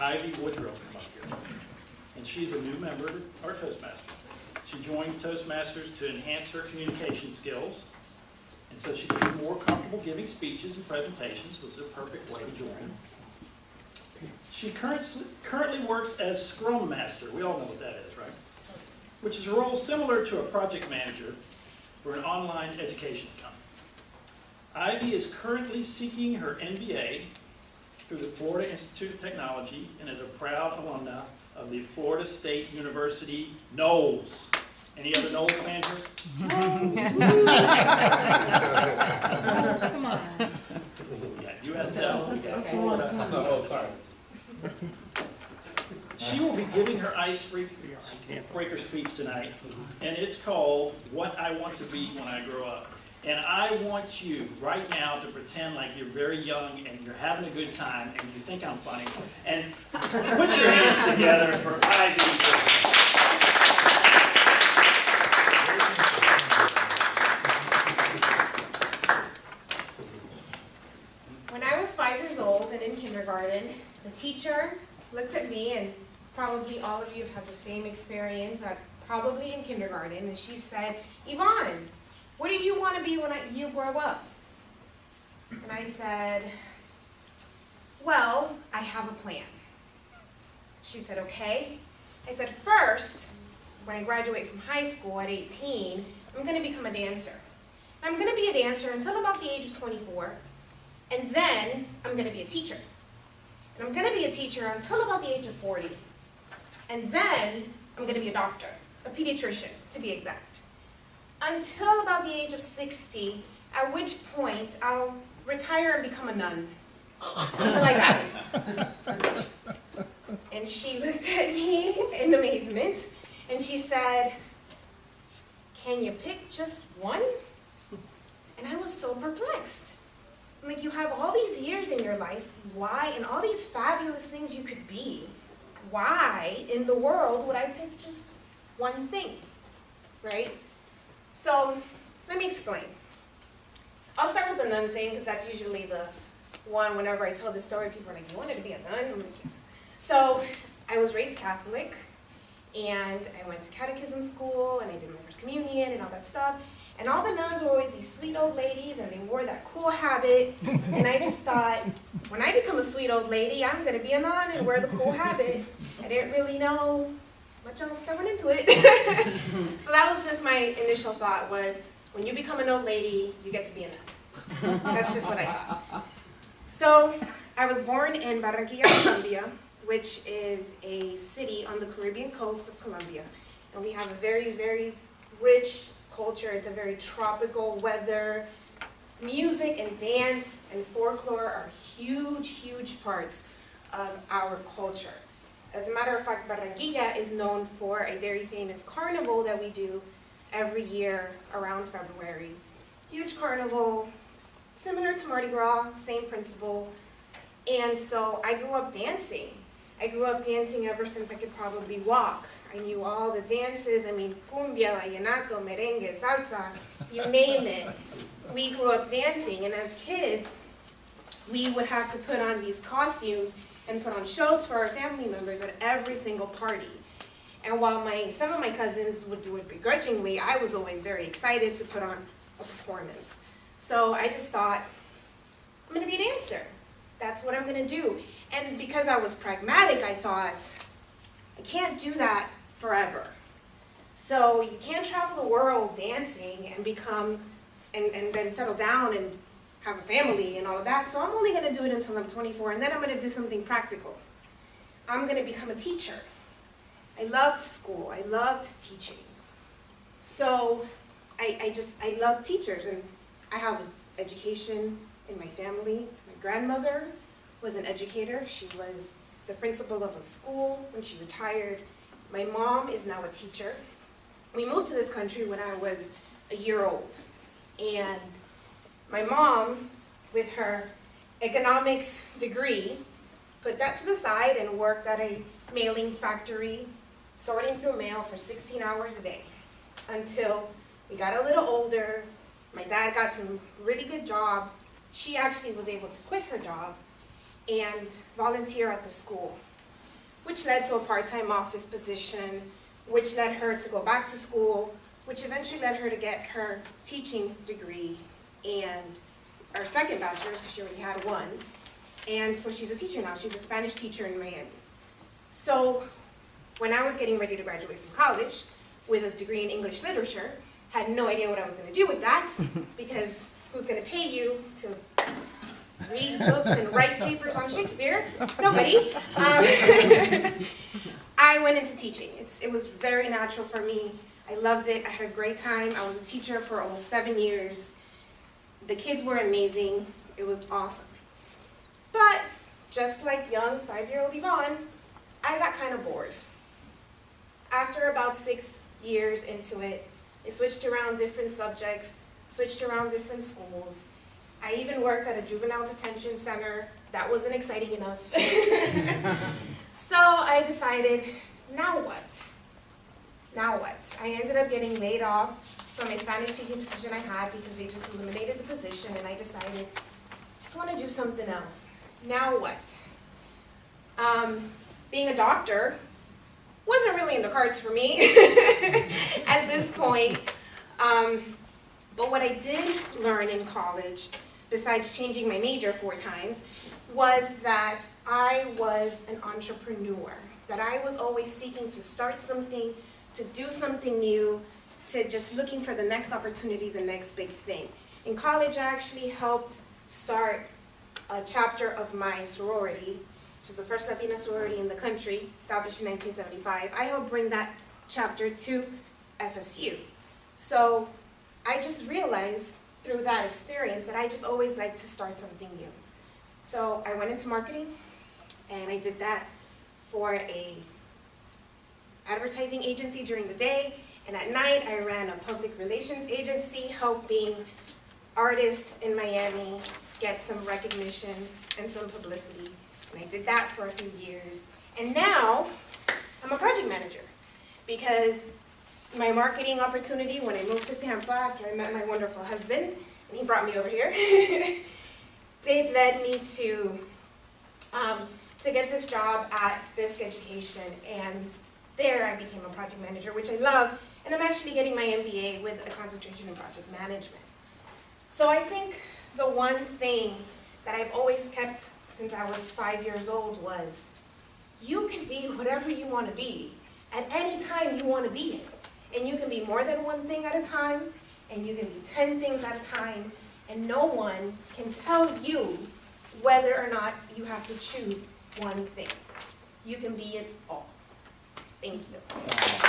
Ivy Woodrow come up here. And she's a new member of our Toastmasters. She joined Toastmasters to enhance her communication skills, and so she can be more comfortable giving speeches and presentations, which is a perfect way to join. She currently works as Scrum Master. We all know what that is, right? Which is a role similar to a project manager for an online education company. Ivy is currently seeking her MBA through the Florida Institute of Technology and is a proud alumna of the Florida State University Noles. Any other Noles fans here? Come on. We got USL, we got Florida. Oh, sorry. She will be giving her icebreaker speech tonight, and it's called What I Want to Be When I Grow Up. And I want you right now to pretend like you're very young and you're having a good time and you think I'm funny. And put your hands together for Ivy. When I was 5 years old and in kindergarten, the teacher looked at me, and probably all of you have had the same experience, probably in kindergarten, and she said, Yvonne, what do you want to be when you grow up? And I said, well, I have a plan. She said, okay. I said, first, when I graduate from high school at 18, I'm going to become a dancer. I'm going to be a dancer until about the age of 24, and then I'm going to be a teacher. And I'm going to be a teacher until about the age of 40. And then I'm going to be a doctor, a pediatrician, to be exact. Until about the age of 60, at which point I'll retire and become a nun. Until I die. And she looked at me in amazement, and she said, can you pick just one? And I was so perplexed. I'm like, you have all these years in your life, why, and all these fabulous things you could be, why in the world would I pick just one thing, right? So, let me explain. I'll start with the nun thing, because that's usually the one whenever I tell this story, people are like, you wanted to be a nun? I'm like, yeah. So, I was raised Catholic, and I went to catechism school, and I did my first communion and all that stuff. And all the nuns were always these sweet old ladies, and they wore that cool habit. And I just thought, when I become a sweet old lady, I'm going to be a nun and wear the cool habit. I didn't really know much else that went into it. So that was just my initial thought was, when you become an old lady, you get to be a nun. That's just what I thought. So I was born in Barranquilla, Colombia, which is a city on the Caribbean coast of Colombia. And we have a very, very rich culture. It's a very tropical weather. Music and dance and folklore are huge, huge parts of our culture. As a matter of fact, Barranquilla is known for a very famous carnival that we do every year around February. Huge carnival, similar to Mardi Gras, same principle. And so I grew up dancing. I grew up dancing ever since I could probably walk. I knew all the dances. I mean, cumbia, vallenato, merengue, salsa, you name it. We grew up dancing, and as kids, we would have to put on these costumes and put on shows for our family members at every single party. And while some of my cousins would do it begrudgingly, I was always very excited to put on a performance. So I just thought, I'm going to be a dancer. That's what I'm going to do. And because I was pragmatic, I thought, I can't do that forever. So you can't travel the world dancing and become, and then settle down and have a family and all of that. So I'm only going to do it until I'm 24, and then I'm going to do something practical. I'm going to become a teacher. I loved school. I loved teaching. So I love teachers, and I have an education in my family. My grandmother was an educator. She was the principal of a school when she retired. My mom is now a teacher. We moved to this country when I was a year old. And my mom, with her economics degree, put that to the side and worked at a mailing factory, sorting through mail for 16 hours a day until we got a little older. My dad got some really good job. She actually was able to quit her job and volunteer at the school. which led to a part-time office position, which led her to go back to school, which eventually led her to get her teaching degree and her second bachelor's, because she already had one. And so she's a teacher now. She's a Spanish teacher in Miami. So when I was getting ready to graduate from college with a degree in English literature, had no idea what I was going to do with that, because who's going to pay you to read books and write papers on Shakespeare? Nobody. I went into teaching. It was very natural for me. I loved it. I had a great time. I was a teacher for almost 7 years. The kids were amazing. It was awesome. But just like young 5-year-old Yvonne, I got kind of bored. After about 6 years into it, I switched around different subjects, switched around different schools. I even worked at a juvenile detention center. That wasn't exciting enough. So I decided, now what? Now what? I ended up getting laid off from a Spanish teaching position I had because they just eliminated the position, and I decided, I just want to do something else. Now what? Being a doctor wasn't really in the cards for me at this point. But what I did learn in college, besides changing my major 4 times, was that I was an entrepreneur, that I was always seeking to start something, to do something new, to just looking for the next opportunity, the next big thing. In college, I actually helped start a chapter of my sorority, which is the first Latina sorority in the country, established in 1975. I helped bring that chapter to FSU. So I just realized through that experience that I just always like to start something new. So I went into marketing, and I did that for a advertising agency during the day, and at night I ran a public relations agency helping artists in Miami get some recognition and some publicity. And I did that for a few years. And now I'm a project manager, because my marketing opportunity when I moved to Tampa after I met my wonderful husband, and he brought me over here, it led me to get this job at Fisk Education, and there I became a project manager, which I love, and I'm actually getting my MBA with a concentration in project management. So I think the one thing that I've always kept since I was 5 years old was, you can be whatever you want to be at any time you want to be it. And you can be more than one thing at a time, and you can be 10 things at a time, and no one can tell you whether or not you have to choose one thing. You can be it all. Thank you.